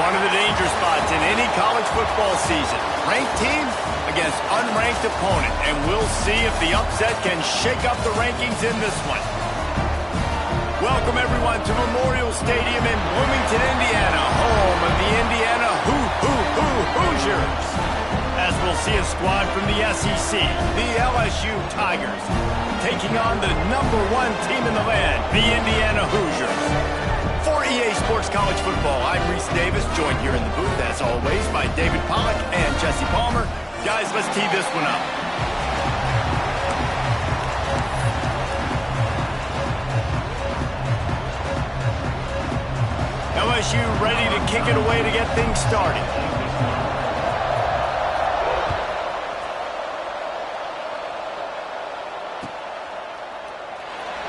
One of the danger spots in any college football season. Ranked team against unranked opponent. And we'll see if the upset can shake up the rankings in this one. Welcome, everyone, to Memorial Stadium in Bloomington, Indiana, home of the Indiana Hoosiers. As we'll see a squad from the SEC, the LSU Tigers, taking on the #1 team in the land, the Indiana Hoosiers. For EA Sports College Football, I'm Reese Davis, joined here in the booth, as always, by David Pollack and Jesse Palmer. Guys, let's tee this one up. LSU ready to kick it away to get things started.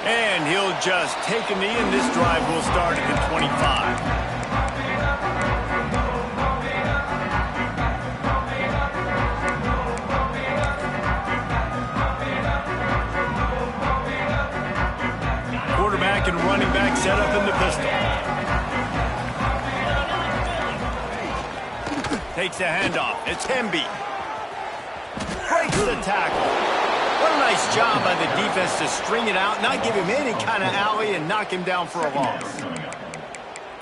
And he'll just take a knee, and this drive will start at the 25. Quarterback and running back set up in the pistol. Takes a handoff. It's Hemby. Breaks the tackle. What a nice job by the defense to string it out, not give him any kind of alley, and knock him down for a loss.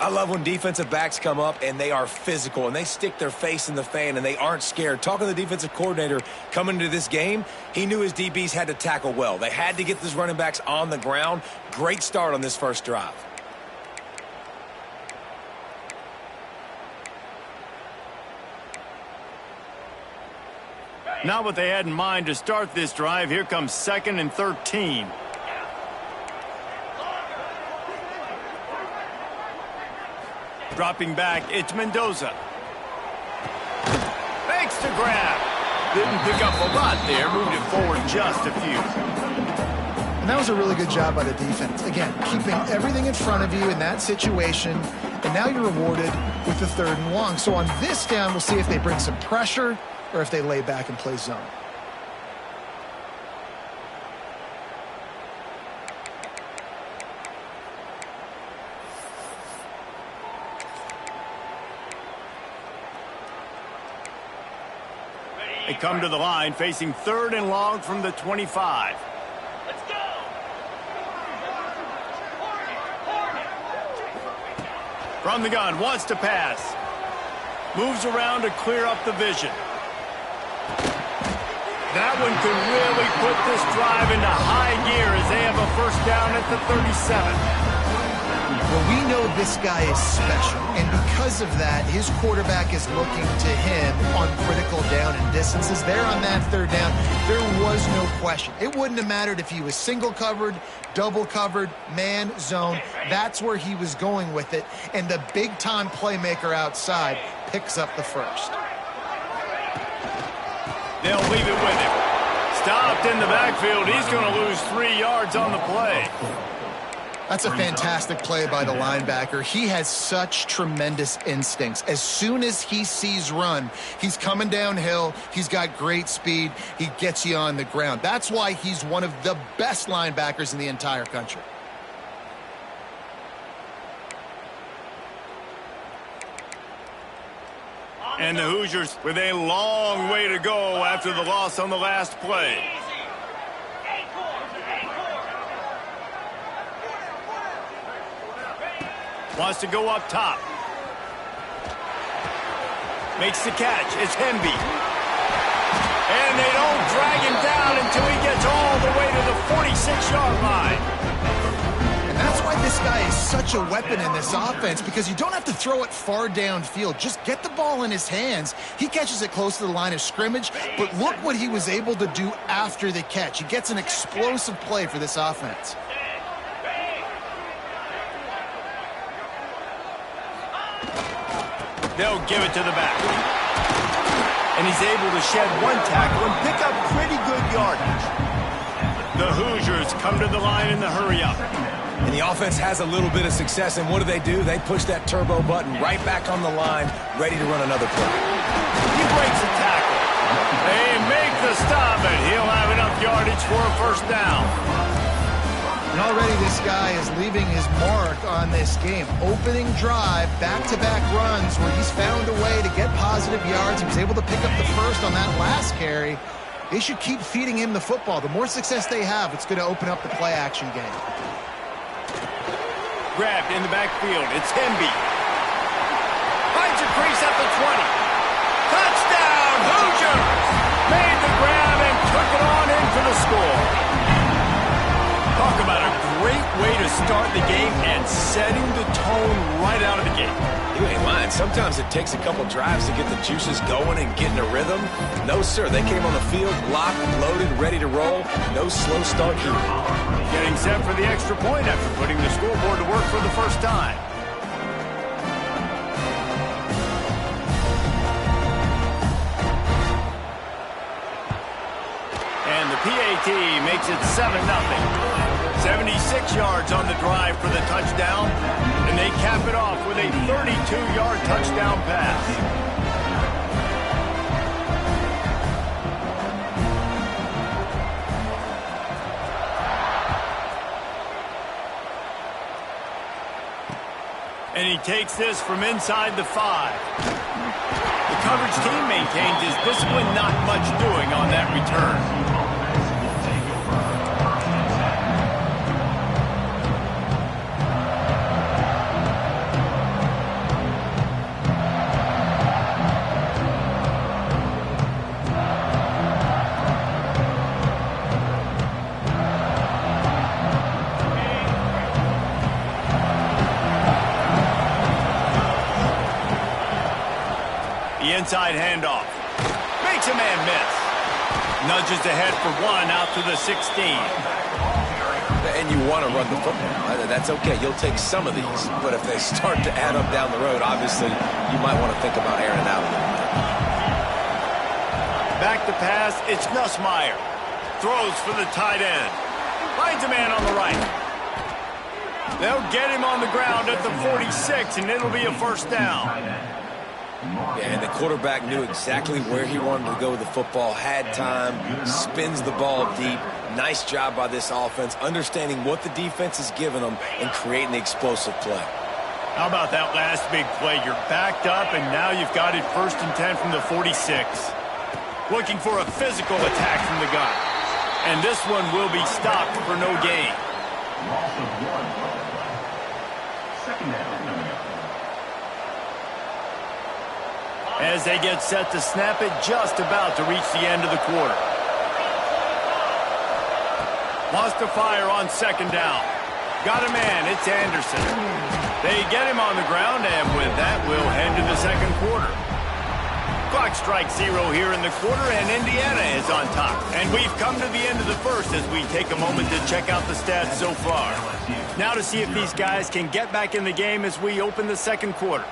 I love when defensive backs come up and they are physical and they stick their face in the fan and they aren't scared. Talking to the defensive coordinator coming into this game, he knew his DBs had to tackle well. They had to get these running backs on the ground. Great start on this first drive. Not what they had in mind to start this drive. Here comes 2nd and 13. Dropping back, it's Mendoza. Thanks to grab. Didn't pick up a lot there. Moved it forward just a few. And that was a really good job by the defense. Again, keeping everything in front of you in that situation. And now you're rewarded with the 3rd and long. So on this down, we'll see if they bring some pressure or if they lay back and play zone. They come to the line facing 3rd and long from the 25. Let's go! From the gun, wants to pass. Moves around to clear up the vision. That one could really put this drive into high gear as they have a first down at the 37. Well, we know this guy is special, and because of that, his quarterback is looking to him on critical down and distances. There on that 3rd down, there was no question. It wouldn't have mattered if he was single covered, double covered, man, zone. That's where he was going with it, and the big-time playmaker outside picks up the first. They'll leave it with him. Stopped in the backfield. He's going to lose 3 yards on the play. That's a fantastic play by the linebacker. He has such tremendous instincts. As soon as he sees run, he's coming downhill. He's got great speed. He gets you on the ground. That's why he's one of the best linebackers in the entire country. And the Hoosiers with a long way to go after the loss on the last play. Wants to go up top. Makes the catch. It's Hemby. And they don't drag him down until he gets all the way to the 46-yard line. And that's why this guy is such a weapon in this offense, because you don't have to throw it far downfield. Just get the ball in his hands. He catches it close to the line of scrimmage, but look what he was able to do after the catch. He gets an explosive play for this offense. They'll give it to the back. And he's able to shed 1 tackle and pick up pretty good yardage. The Hoosiers come to the line in the hurry-up. And the offense has a little bit of success, and what do? They push that turbo button right back on the line, ready to run another play. He breaks a tackle. They make the stop, and he'll have enough yardage for a first down. And already this guy is leaving his mark on this game. Opening drive, back-to-back runs where he's found a way to get positive yards. He was able to pick up the first on that last carry. They should keep feeding him the football. The more success they have, it's going to open up the play-action game. Grabbed in the backfield. It's Hemby. Finds a crease at the 20. Touchdown, Hoosiers! Made the grab and took it on in for the score. Talk about a great way to start the game and setting the tone right out of the gate. You ain't lying. Sometimes it takes a couple drives to get the juices going and get in a rhythm. No, sir. They came on the field, locked, loaded, ready to roll. No slow start here. Getting set for the extra point after putting the scoreboard to work for the first time. And the PAT makes it 7-0. 76 yards on the drive for the touchdown, and they cap it off with a 32-yard touchdown pass. And he takes this from inside the 5. The coverage team maintains his discipline, not much doing on that return. Inside handoff. Makes a man miss. Nudges ahead for 1 out to the 16. And you want to run the football. That's okay. You'll take some of these. But if they start to add up down the road, obviously, you might want to think about airing it out a little bit. Back to pass. It's Nussmeier. Throws for the tight end. Finds a man on the right. They'll get him on the ground at the 46, and it'll be a first down. Yeah, and the quarterback knew exactly where he wanted to go with the football, had time, spins the ball deep. Nice job by this offense, understanding what the defense is giving them and creating the explosive play. How about that last big play? You're backed up, and now you've got it 1st and 10 from the 46. Looking for a physical attack from the gun. And this one will be stopped for no gain. Loss of 1. Second down. As they get set to snap it, just about to reach the end of the quarter. Wants to fire on 2nd down. Got a man, it's Anderson. They get him on the ground, and with that, we'll head to the 2nd quarter. Clock strikes 0 here in the quarter, and Indiana is on top. And we've come to the end of the first as we take a moment to check out the stats so far. Now to see if these guys can get back in the game as we open the 2nd quarter.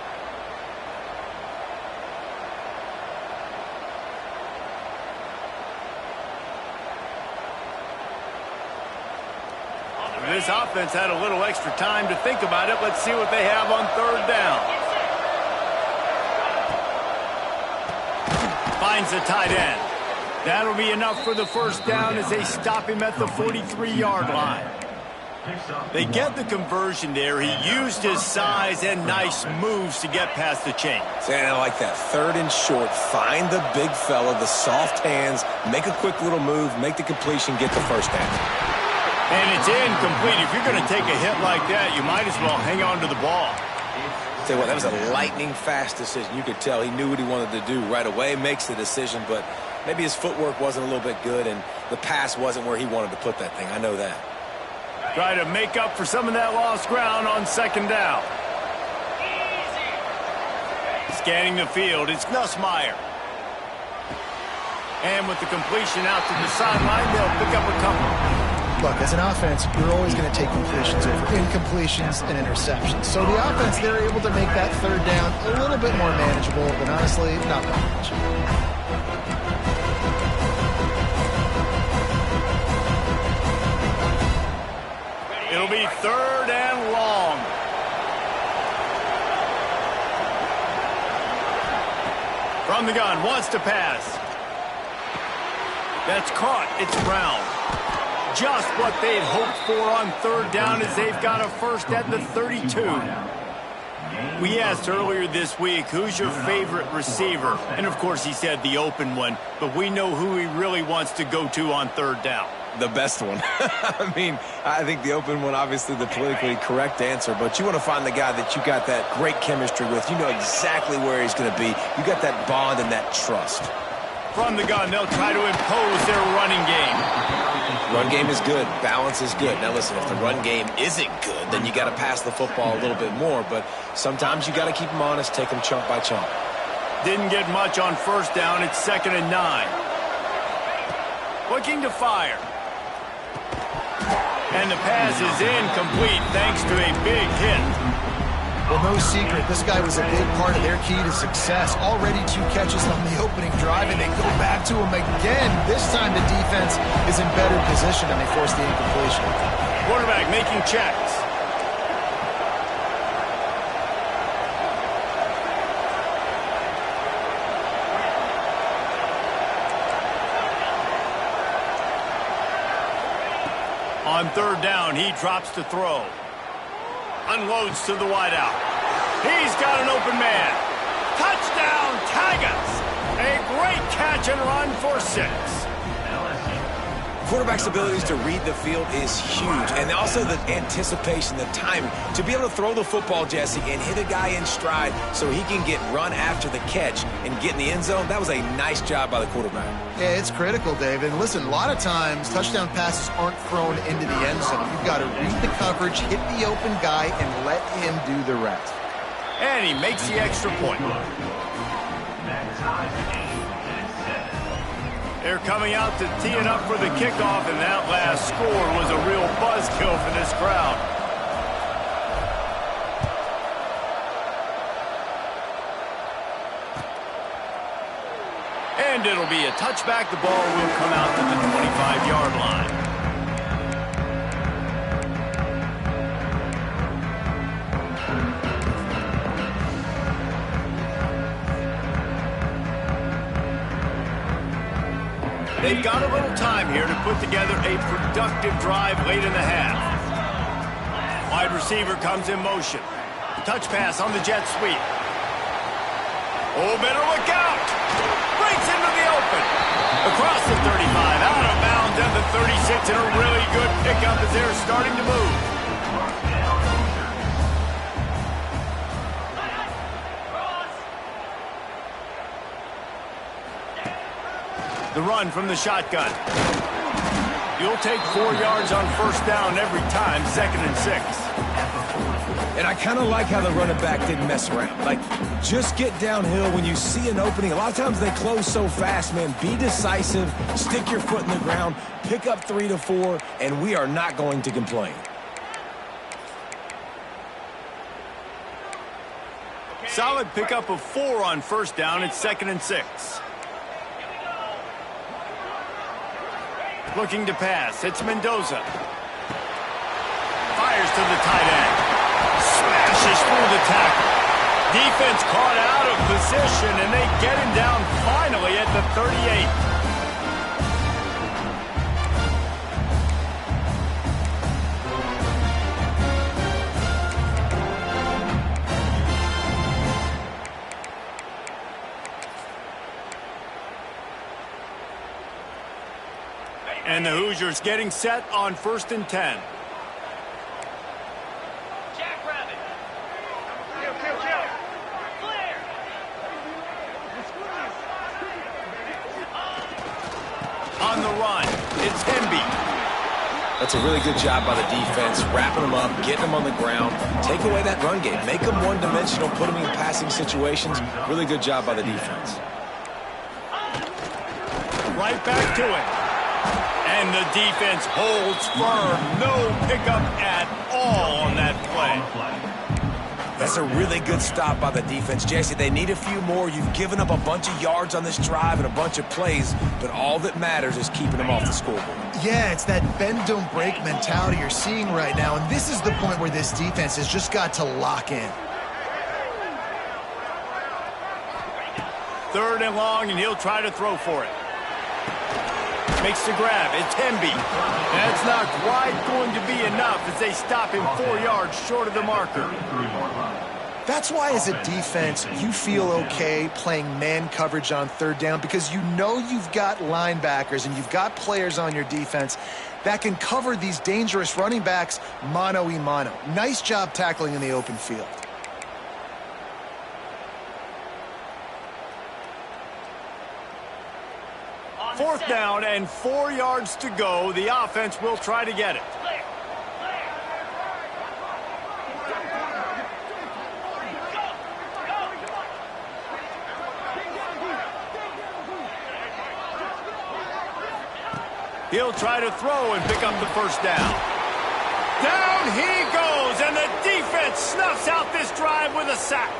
This offense had a little extra time to think about it. Let's see what they have on 3rd down. Finds the tight end. That'll be enough for the first down as they stop him at the 43-yard line. They get the conversion there. He used his size and nice moves to get past the chain. I like that. 3rd and short. Find the big fella, the soft hands, make a quick little move, make the completion, get the first down. And it's incomplete. If you're going to take a hit like that, you might as well hang on to the ball. Tell you what, that was a lightning-fast decision. You could tell he knew what he wanted to do right away, makes the decision, but maybe his footwork wasn't a little bit good, and the pass wasn't where he wanted to put that thing. I know that. Try to make up for some of that lost ground on 2nd down. Scanning the field, it's Nussmeier. And with the completion out to the sideline, they'll pick up a couple. Look, as an offense, you're always going to take completions over incompletions and interceptions. So the offense, they're able to make that 3rd down a little bit more manageable, but honestly, not that much. It'll be 3rd and long. From the gun, wants to pass. That's caught. It's Brown. just what they'd hoped for on third down as they've got a first at the 32. We asked earlier this week, who's your favorite receiver? And, of course, he said the open one, but we know who he really wants to go to on third down. The best one. I mean, I think the open one, obviously the politically correct answer, but you want to find the guy that you got that great chemistry with. You know exactly where he's going to be. You got that bond and that trust. From the gun, they'll try to impose their running game. Run game is good. Balance is good. Now, listen, if the run game isn't good, then you got to pass the football a little bit more, but sometimes you got to keep them honest, take them chunk by chunk. Didn't get much on first down. It's 2nd and 9. Looking to fire. And the pass is incomplete thanks to a big hit. Well, no secret, this guy was a big part of their key to success. Already 2 catches on the opening drive, and they go back to him again. This time the defense is in better position, and they force the incompletion. Quarterback making checks. On third down, he drops to throw. Unloads to the wideout. He's got an open man. Touchdown, Tigers! A great catch and run for 6. Quarterback's abilities to read the field is huge, and also the anticipation, the timing. To be able to throw the football, Jesse, and hit a guy in stride so he can get run after the catch and get in the end zone, that was a nice job by the quarterback. Yeah, it's critical, David. And listen, a lot of times touchdown passes aren't thrown into the end zone. You've got to read the coverage, hit the open guy, and let him do the rest. And he makes the extra point. They're coming out to tee it up for the kickoff, and that last score was a real buzzkill for this crowd. And it'll be a touchback. The ball will come out to the 25-yard line. They've got a little time here to put together a productive drive late in the half. Wide receiver comes in motion. Touch pass on the jet sweep. Oh, better look out! Breaks into the open. Across the 35, out of bounds at the 36, and a really good pickup as they're starting to move. The run from the shotgun. You'll take 4 yards on first down every time, 2nd and 6. And I kind of like how the running back didn't mess around. Like, just get downhill when you see an opening. A lot of times they close so fast, man. Be decisive, stick your foot in the ground, pick up 3 to 4, and we are not going to complain. Solid pickup of 4 on first down. It's 2nd and 6. Looking to pass. It's Mendoza. Fires to the tight end. Smashes through the tackle. Defense caught out of position, and they get him down finally at the 38. And the Hoosiers getting set on 1st and 10. Jackrabbit. Clear. On the run, it's Hemby. That's a really good job by the defense, wrapping them up, getting them on the ground. Take away that run game. Make them one-dimensional, put them in passing situations. Really good job by the defense. Right back to it. And the defense holds firm. No pickup at all on that play. That's a really good stop by the defense. Jesse, they need a few more. You've given up a bunch of yards on this drive and a bunch of plays, but all that matters is keeping them off the scoreboard. Yeah, it's that bend, don't break mentality you're seeing right now, and this is the point where this defense has just got to lock in. 3rd and long, and he'll try to throw for it. Makes the grab. It's Hemby. That's not quite going to be enough as they stop him 4 yards short of the marker. That's why, as a defense, you feel okay playing man coverage on third down because you know you've got linebackers and you've got players on your defense that can cover these dangerous running backs mano-a-mano. Nice job tackling in the open field. Fourth down and 4 yards to go. The offense will try to get it. He'll try to throw and pick up the first down. Down he goes, and the defense snuffs out this drive with a sack.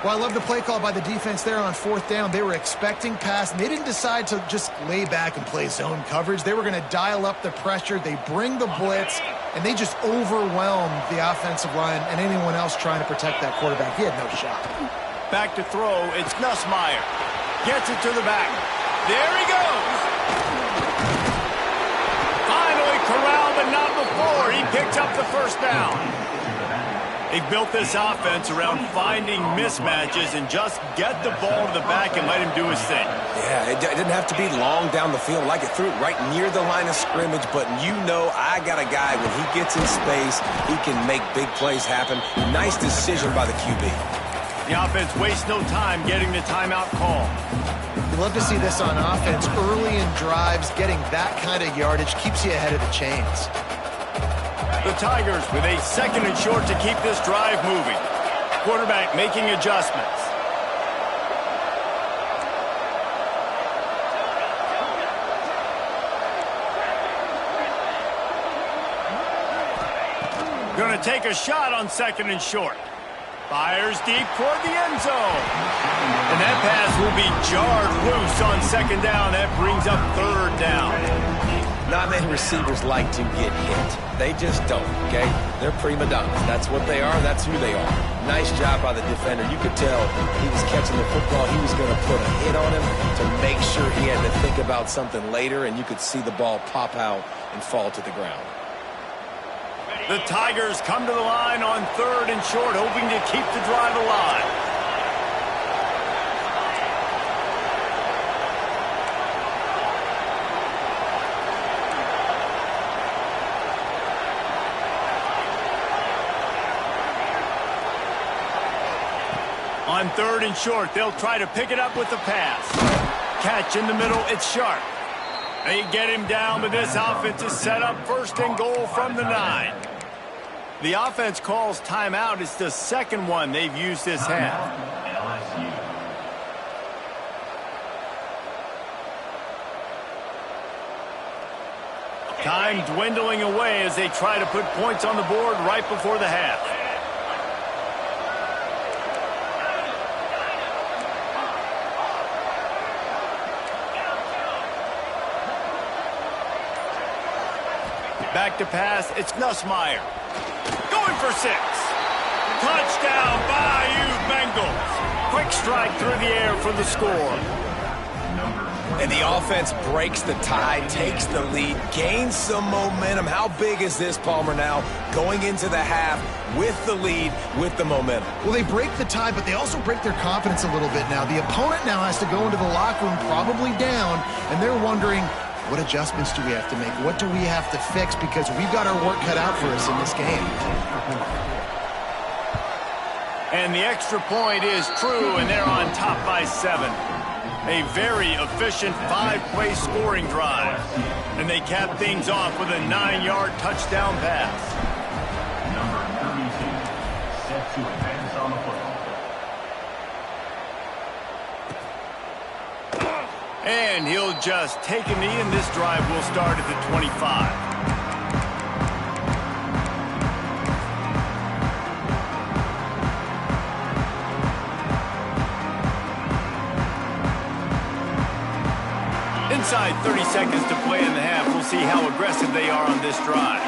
Well, I love the play call by the defense there on fourth down. They were expecting pass, and they didn't decide to just lay back and play zone coverage. They were going to dial up the pressure. They bring the blitz, and they just overwhelmed the offensive line and anyone else trying to protect that quarterback. He had no shot. Back to throw, it's Nussmeier. Gets it to the back. There he goes. Finally corralled, but not before. He picks up the first down. They've built this offense around finding mismatches and just get the ball to the back and let him do his thing. Yeah, it didn't have to be long down the field. Like it threw it right near the line of scrimmage, but you know I got a guy, when he gets in space, he can make big plays happen. Nice decision by the QB. The offense wastes no time getting the timeout call. You love to see this on offense. Early in drives, getting that kind of yardage keeps you ahead of the chains. The Tigers with a second and short to keep this drive moving. Quarterback making adjustments. Going to take a shot on second and short. Fires deep toward the end zone. And that pass will be jarred loose on second down. That brings up third down. Not many receivers like to get hit. They just don't, okay? They're prima donnas. That's what they are. That's who they are. Nice job by the defender. You could tell he was catching the football. He was going to put a hit on him to make sure he had to think about something later, and you could see the ball pop out and fall to the ground. The Tigers come to the line on third and short, hoping to keep the drive alive. On third and short, they'll try to pick it up with the pass. Catch in the middle, it's Sharp. They get him down, but this offense is set up first and goal from the 9. The offense calls timeout. It's the second one they've used this half. Time dwindling away as they try to put points on the board right before the half. Back to pass, it's Nussmeier. Going for 6. Touchdown, Bayou Bengals. Quick strike through the air for the score. And the offense breaks the tie, takes the lead, gains some momentum. How big is this, Palmer, now going into the half with the lead, with the momentum? Well, they break the tie, but they also break their confidence a little bit now. The opponent now has to go into the locker room probably down, and they're wondering, what adjustments do we have to make? What do we have to fix? Because we've got our work cut out for us in this game. And the extra point is true, and they're on top by 7. A very efficient 5-play scoring drive. And they cap things off with a 9-yard touchdown pass. Number 32, set to advance on the football. And he'll just take a knee, and this drive will start at the 25. Inside 30 seconds to play in the half. We'll see how aggressive they are on this drive.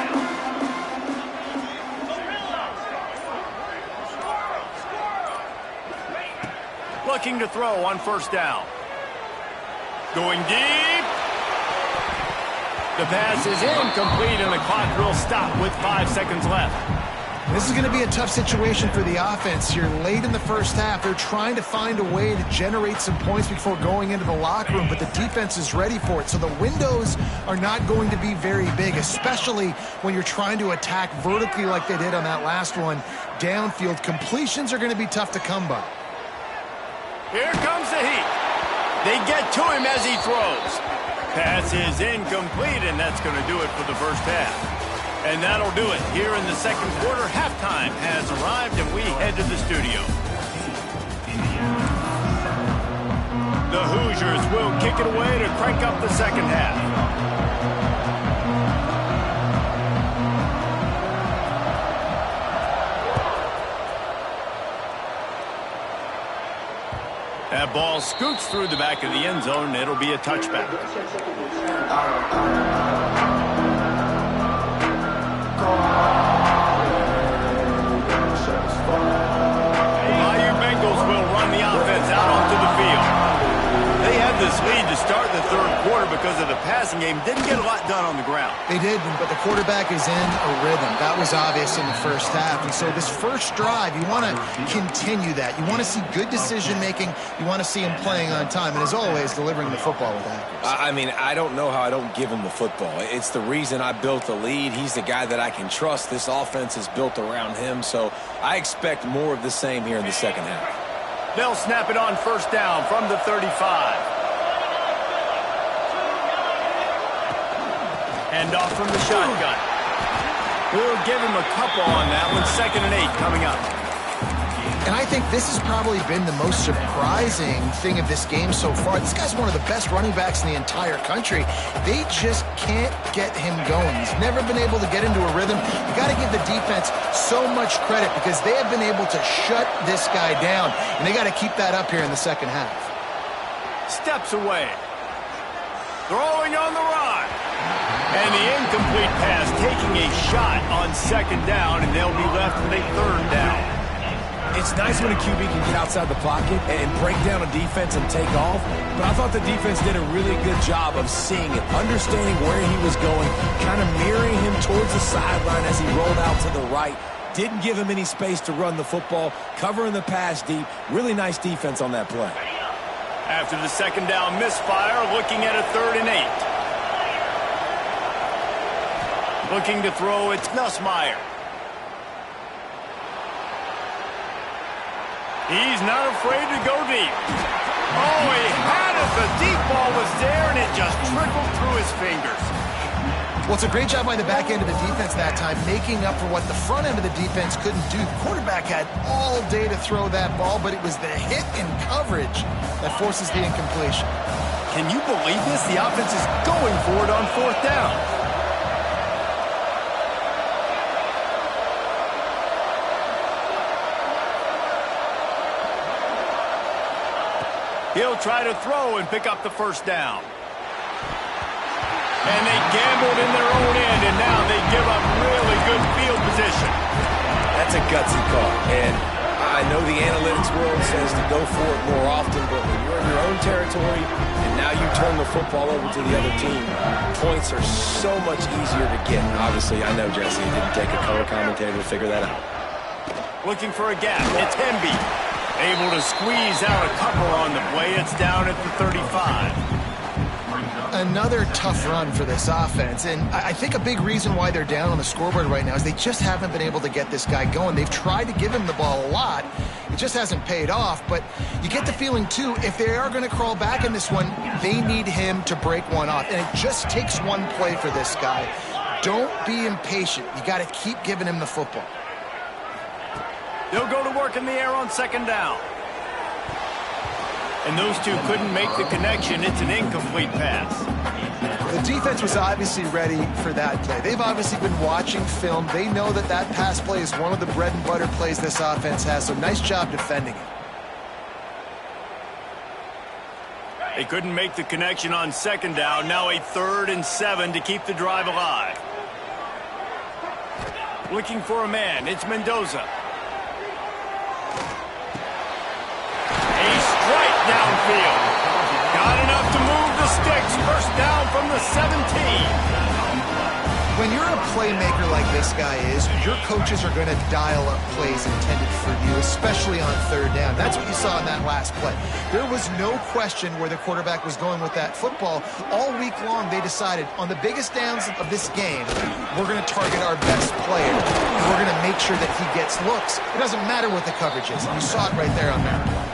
Looking to throw on first down. Going deep. The pass is incomplete, and the clock will stop with 5 seconds left. This is going to be a tough situation for the offense here. Late in the first half, they're trying to find a way to generate some points before going into the locker room, but the defense is ready for it. So the windows are not going to be very big, especially when you're trying to attack vertically like they did on that last one. Downfield completions are going to be tough to come by. Here comes the heat. They get to him as he throws. Pass is incomplete, and that's going to do it for the first half. And that'll do it. Here in the second quarter, halftime has arrived, and we head to the studio. The Hoosiers will kick it away to crank up the second half. That ball scoots through the back of the end zone. It'll be a touchback. Bayou Bengals will run the offense out onto the field. They had this lead to start the third quarter because of the passing game. Didn't get a lot done on the ground. They did, but the quarterback is in a rhythm. That was obvious in the first half. And so this first drive, you want to continue that. You want to see good decision-making. You want to see him playing on time. And as always, delivering the football with accuracy. I mean, I don't know how I don't give him the football. It's the reason I built the lead. He's the guy that I can trust. This offense is built around him. So I expect more of the same here in the second half. They'll snap it on first down from the 35. Hand off from the shotgun. We'll give him a couple on that one. 2nd and 8 coming up. And I think this has probably been the most surprising thing of this game so far. This guy's one of the best running backs in the entire country. They just can't get him going. He's never been able to get into a rhythm. You got to give the defense so much credit because they have been able to shut this guy down, and they got to keep that up here in the second half. Steps away. Throwing on the run. And the incomplete pass taking a shot on 2nd down, and they'll be left with a 3rd down. It's nice when a QB can get outside the pocket and break down a defense and take off, but I thought the defense did a really good job of seeing it, understanding where he was going, kind of mirroring him towards the sideline as he rolled out to the right. Didn't give him any space to run the football, covering the pass deep. Really nice defense on that play. After the 2nd down misfire, looking at a 3rd and 8. Looking to throw, it's Nussmeier. He's not afraid to go deep. Oh, he had it. The deep ball was there, and it just trickled through his fingers. Well, it's a great job by the back end of the defense that time, making up for what the front end of the defense couldn't do. The quarterback had all day to throw that ball, but it was the hit and coverage that forces the incompletion. Can you believe this? The offense is going for it on 4th down. He'll try to throw and pick up the 1st down. And they gambled in their own end, and now they give up really good field position. That's a gutsy call. And I know the analytics world says to go for it more often, but when you're in your own territory and now you turn the football over to the other team, points are so much easier to get. Obviously, I know, Jesse, it didn't take a color commentator to figure that out. Looking for a gap. It's Hemby. Able to squeeze out a couple on the play. It's down at the 35. Another tough run for this offense, and I think a big reason why they're down on the scoreboard right now is they just haven't been able to get this guy going. They've tried to give him the ball a lot. It just hasn't paid off, but you get the feeling, too, if they are going to crawl back in this one, they need him to break one off, and it just takes one play for this guy. Don't be impatient. You got to keep giving him the football. They'll go to work in the air on 2nd down. And those two couldn't make the connection. It's an incomplete pass. The defense was obviously ready for that play. They've obviously been watching film. They know that that pass play is one of the bread and butter plays this offense has, so nice job defending it. They couldn't make the connection on 2nd down. Now a 3rd and 7 to keep the drive alive. Looking for a man. It's Mendoza. Downfield. Got enough to move the sticks. First down from the 17. When you're a playmaker like this guy is, your coaches are going to dial up plays intended for you, especially on third down. That's what you saw in that last play. There was no question where the quarterback was going with that football. All week long, they decided on the biggest downs of this game, we're going to target our best player. And we're going to make sure that he gets looks. It doesn't matter what the coverage is. You saw it right there on that play.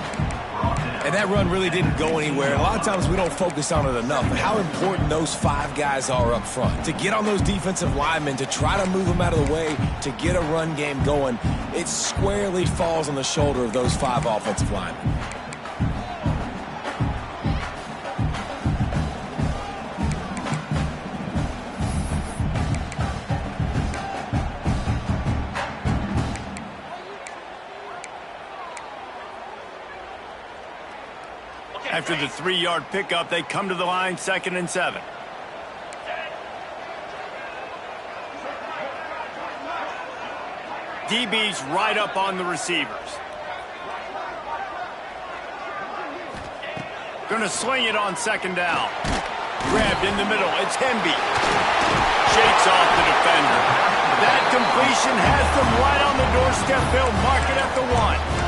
And that run really didn't go anywhere. A lot of times we don't focus on it enough, but how important those 5 guys are up front. To get on those defensive linemen, to try to move them out of the way, to get a run game going, it squarely falls on the shoulder of those 5 offensive linemen. After the 3-yard pickup, they come to the line, 2nd and 7. DB's right up on the receivers. Gonna swing it on 2nd down. Grabbed in the middle. It's Hemby. Shakes off the defender. That completion has them right on the doorstep. They'll mark it at the 1.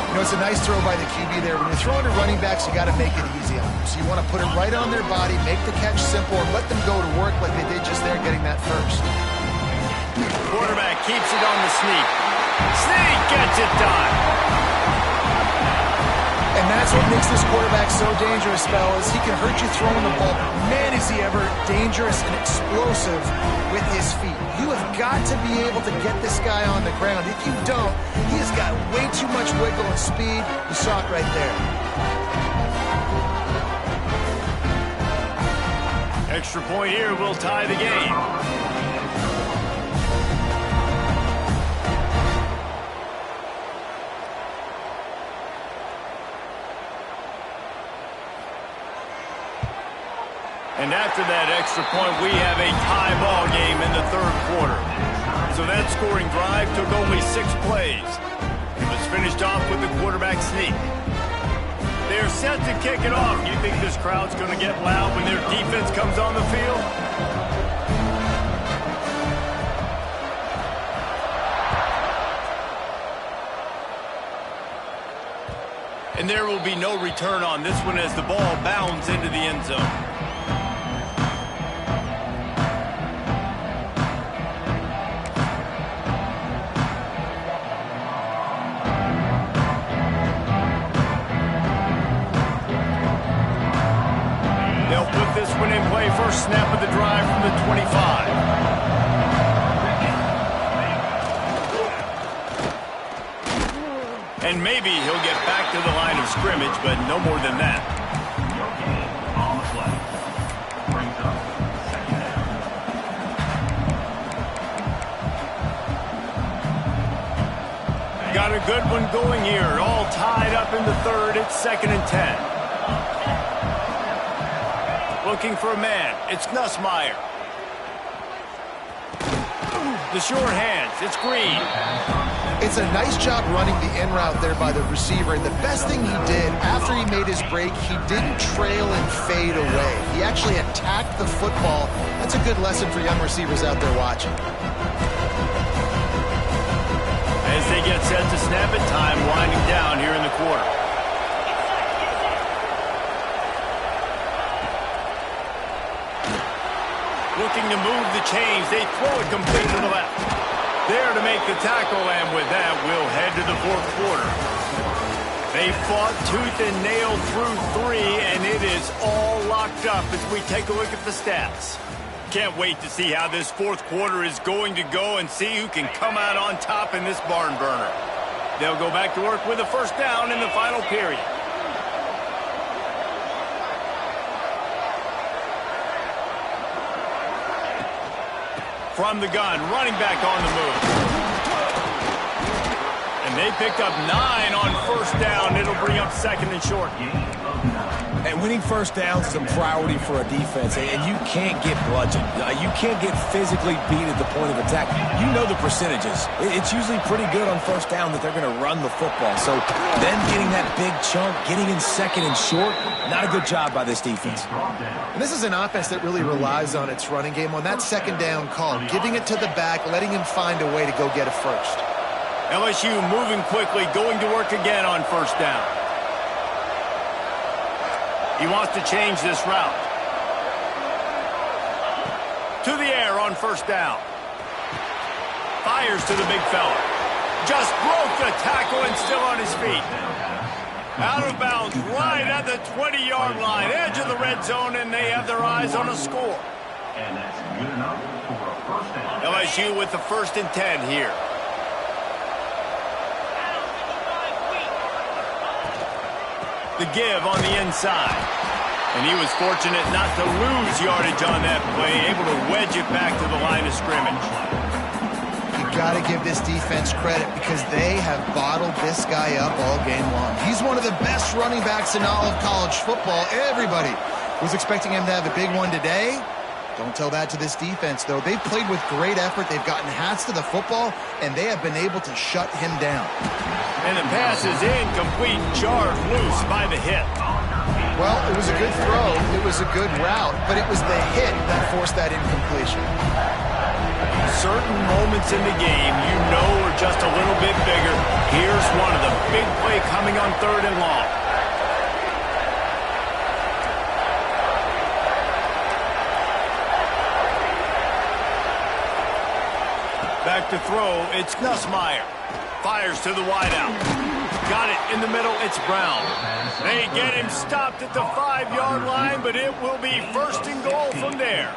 You know, it's a nice throw by the QB there. When you're throwing to running backs, you got to make it easy on them. So you want to put it right on their body, make the catch simple, and let them go to work like they did just there getting that first. Quarterback keeps it on the sneak. Sneak gets it done. And that's what makes this quarterback so dangerous, fellas. He can hurt you throwing the ball. Man, is he ever dangerous and explosive with his feet. You have got to be able to get this guy on the ground. If you don't, he has got way too much wiggle and speed. You saw it right there. Extra point here will tie the game. And after that extra point, we have a tie ball game in the 3rd quarter. So that scoring drive took only 6 plays. It was finished off with the quarterback sneak. They're set to kick it off. You think this crowd's going to get loud when their defense comes on the field? And there will be no return on this one as the ball bounds into the end zone. This one in play, first snap of the drive from the 25. And maybe he'll get back to the line of scrimmage, but no more than that. On the play. Brings up 2nd down. Got a good one going here. All tied up in the 3rd. It's 2nd and 10. Looking for a man. It's Nussmeier. The short hands. It's Green. It's a nice job running the in route there by the receiver. And the best thing he did after he made his break, he didn't trail and fade away. He actually attacked the football. That's a good lesson for young receivers out there watching. As they get set to snap it, time winding down here in the quarter. Looking to move the chains. They throw it complete to the left. There to make the tackle, and with that, we'll head to the 4th quarter. They fought tooth and nail through 3, and it is all locked up as we take a look at the stats. Can't wait to see how this 4th quarter is going to go and see who can come out on top in this barn burner. They'll go back to work with a first down in the final period. From the gun, running back on the move. And they picked up 9 on first down. It'll bring up 2nd and short. And winning first downs is a priority for a defense, and you can't get bludgeoned. You can't get physically beat at the point of attack. You know the percentages. It's usually pretty good on first down that they're going to run the football. So then getting that big chunk, getting in second and short, not a good job by this defense. And this is an offense that really relies on its running game. On that second down call, giving it to the back, letting him find a way to go get a first. LSU moving quickly, going to work again on first down. He wants to change this route. To the air on first down. Fires to the big fella. Just broke the tackle and still on his feet. Out of bounds right at the 20-yard line. Edge of the red zone, and they have their eyes on a score. And that's good enough for a first down. LSU with the 1st and 10 here. The give on the inside. And he was fortunate not to lose yardage on that play, able to wedge it back to the line of scrimmage. You got to give this defense credit because they have bottled this guy up all game long. He's one of the best running backs in all of college football. Everybody was expecting him to have a big one today. Don't tell that to this defense, though. They've played with great effort. They've gotten hats to the football, and they have been able to shut him down. And the pass is incomplete, jarred loose by the hit. Well, it was a good throw. It was a good route, but it was the hit that forced that incompletion. Certain moments in the game you know are just a little bit bigger. Here's one of them. Big play coming on 3rd and long. Back to throw, it's Nussmeier. Fires to the wideout. Got it in the middle, it's Brown. They get him stopped at the 5-yard line, but it will be 1st and goal from there.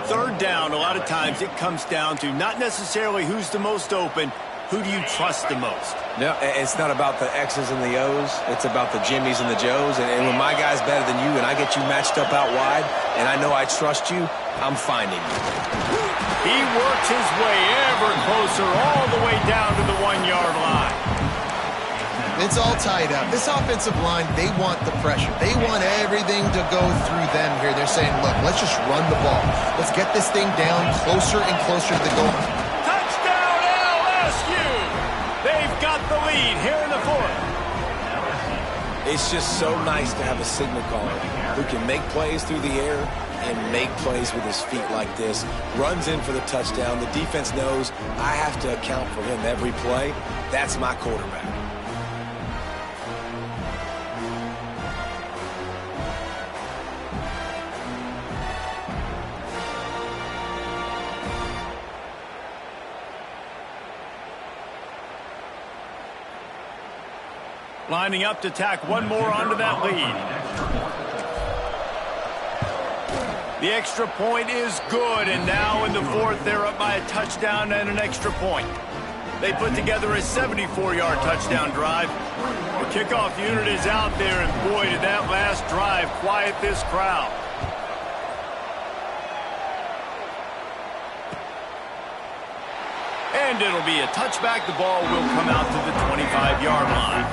3rd down, a lot of times it comes down to not necessarily who's the most open, who do you trust the most? No, it's not about the X's and the O's. It's about the Jimmies and the Joes. And when my guy's better than you and I get you matched up out wide and I know I trust you, I'm finding you. He works his way ever closer all the way down to the 1-yard line. It's all tied up. This offensive line, they want the pressure. They want everything to go through them here. They're saying, look, let's just run the ball. Let's get this thing down closer and closer to the goal. Touchdown LSU! They've got the lead here in the 4th. It's just so nice to have a signal caller who can make plays through the air and make plays with his feet like this. Runs in for the touchdown. The defense knows I have to account for him every play. That's my quarterback. Lining up to tack one more onto that lead. The extra point is good, and now in the 4th, they're up by a touchdown and an extra point. They put together a 74-yard touchdown drive. The kickoff unit is out there, and boy, did that last drive quiet this crowd. And it'll be a touchback. The ball will come out to the 25-yard line.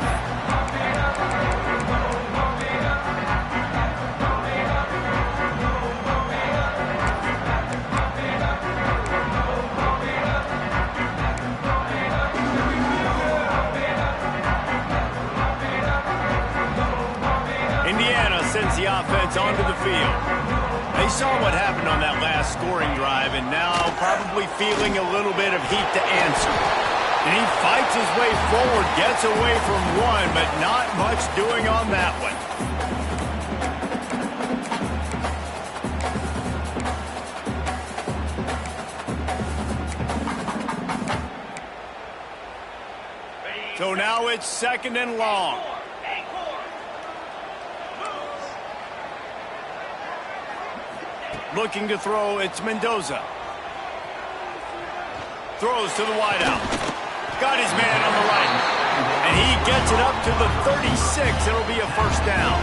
Indiana sends the offense onto the field. They saw what happened on that last scoring drive and now probably feeling a little bit of heat to answer. And he fights his way forward, gets away from one, but not much doing on that one. So now it's 2nd and long. Looking to throw, it's Mendoza. Throws to the wideout. Got his man on the right. And he gets it up to the 36. It'll be a 1st down.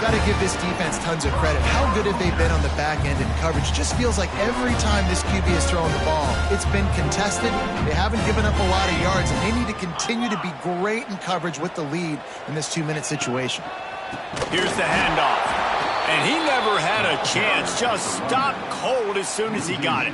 Got to give this defense tons of credit. How good have they been on the back end in coverage? Just feels like every time this QB is throwing the ball, it's been contested. They haven't given up a lot of yards, and they need to continue to be great in coverage with the lead in this 2-minute situation. Here's the handoff. And he never had a chance. Just stopped cold as soon as he got it.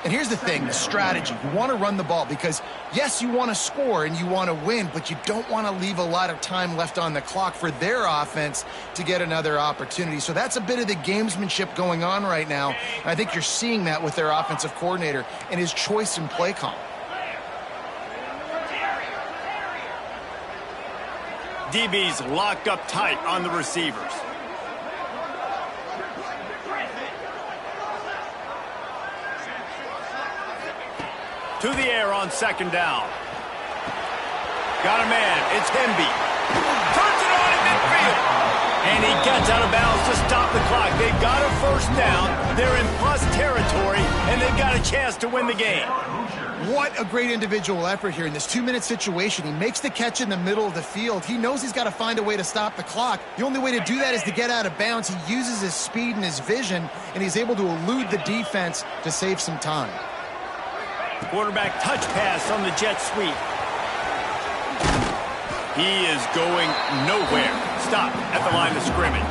And here's the thing, the strategy. You want to run the ball because, yes, you want to score and you want to win, but you don't want to leave a lot of time left on the clock for their offense to get another opportunity. So that's a bit of the gamesmanship going on right now. And I think you're seeing that with their offensive coordinator and his choice in play call. DB's locked up tight on the receivers. To the air on second down. Got a man. It's Hemby. Turns it on in midfield. And he gets out of bounds to stop the clock. They've got a first down. They're in plus territory, and they've got a chance to win the game. What a great individual effort here in this 2-minute situation. He makes the catch in the middle of the field. He knows he's got to find a way to stop the clock. The only way to do that is to get out of bounds. He uses his speed and his vision, and he's able to elude the defense to save some time. Quarterback touch pass on the jet sweep. He is going nowhere. Stop at the line of scrimmage.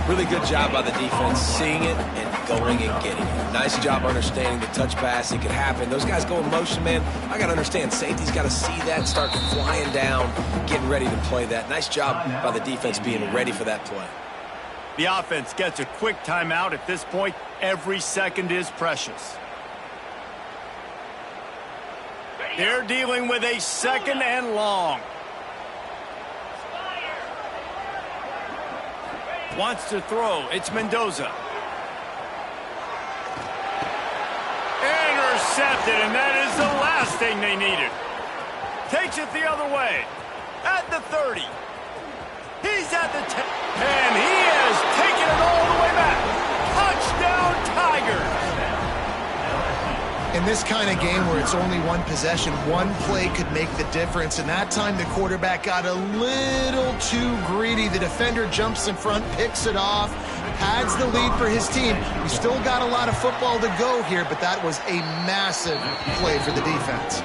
Really good job by the defense, seeing it and going and getting it. Nice job understanding the touch pass. It could happen. Those guys go in motion, man. I got to understand, safety's got to see that, start flying down, getting ready to play that. Nice job by the defense being ready for that play. The offense gets a quick timeout. At this point, every second is precious. They're dealing with a second and long. Wants to throw. It's Mendoza. Intercepted, and that is the last thing they needed. Takes it the other way. At the 30. He's at the 10. And he has taken it all the way back. Touchdown, Tigers. In this kind of game where it's only one possession, one play could make the difference. And that time the quarterback got a little too greedy. The defender jumps in front, picks it off, pads the lead for his team. We still got a lot of football to go here, but that was a massive play for the defense.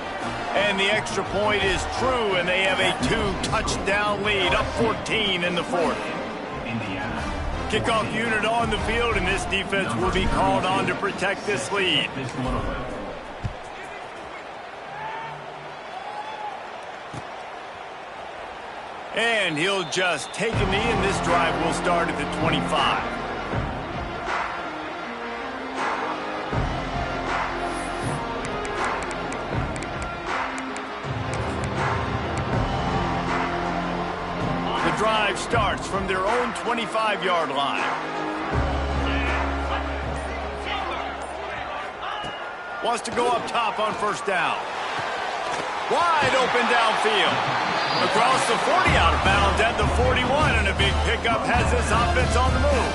And the extra point is true, and they have a 2-touchdown lead, up 14 in the fourth. Indiana. Kickoff unit on the field, and this defense will be called on to protect this lead. This one away. And he'll just take a knee, and this drive will start at the 25. The drive starts from their own 25-yard line. Wants to go up top on first down. Wide open downfield. Across the 40, out of bounds at the 41, and a big pickup has this offense on the move.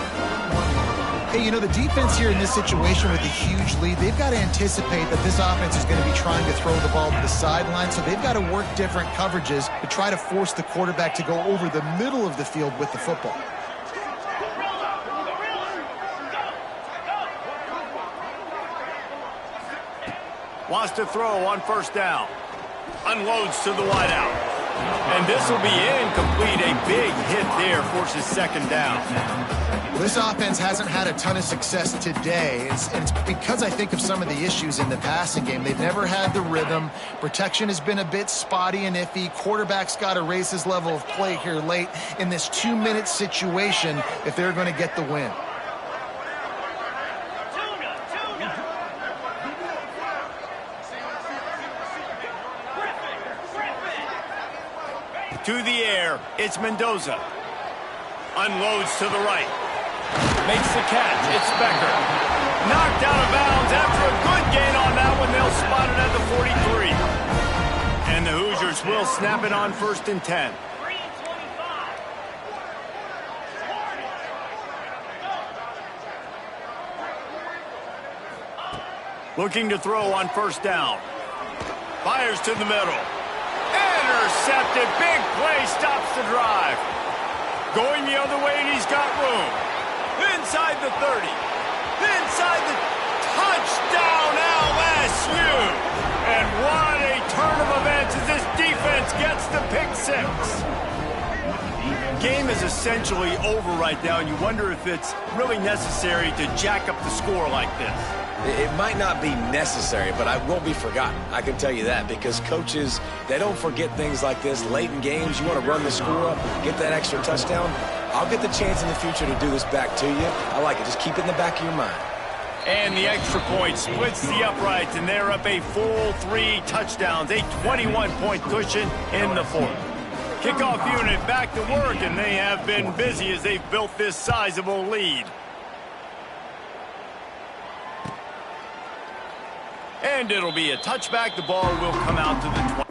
Hey, you know, the defense here in this situation with a huge lead, they've got to anticipate that this offense is going to be trying to throw the ball to the sideline, so they've got to work different coverages to try to force the quarterback to go over the middle of the field with the football. Wants to throw on first down. Unloads to the wideout. And this will be incomplete. A big hit there forces second down. This offense hasn't had a ton of success today. It's because I think of some of the issues in the passing game. They've never had the rhythm. Protection has been a bit spotty and iffy. Quarterback's got to raise his level of play here late in this 2-minute situation if they're going to get the win. To the air, it's Mendoza. Unloads to the right. Makes the catch, it's Becker. Knocked out of bounds after a good gain on that one. They'll spot it at the 43. And the Hoosiers will snap it on first and 10. Looking to throw on first down. Fires to the middle. Intercepted. Big play stops the drive. Going the other way, and he's got room. Inside the 30. Inside the touchdown, LSU. And what a turn of events as this defense gets the pick six. essentially over right now, and you wonder if it's really necessary to jack up the score like this. It might not be necessary, but it won't be forgotten. I can tell you that, because coaches, they don't forget things like this. Late in games, you want to run the score up, get that extra touchdown. I'll get the chance in the future to do this back to you. I like it. Just keep it in the back of your mind. And the extra point splits the uprights, and they're up a full 3 touchdowns, a 21-point cushion in the fourth. Kickoff unit back to work, and they have been busy as they've built this sizable lead. And it'll be a touchback. The ball will come out to the 20.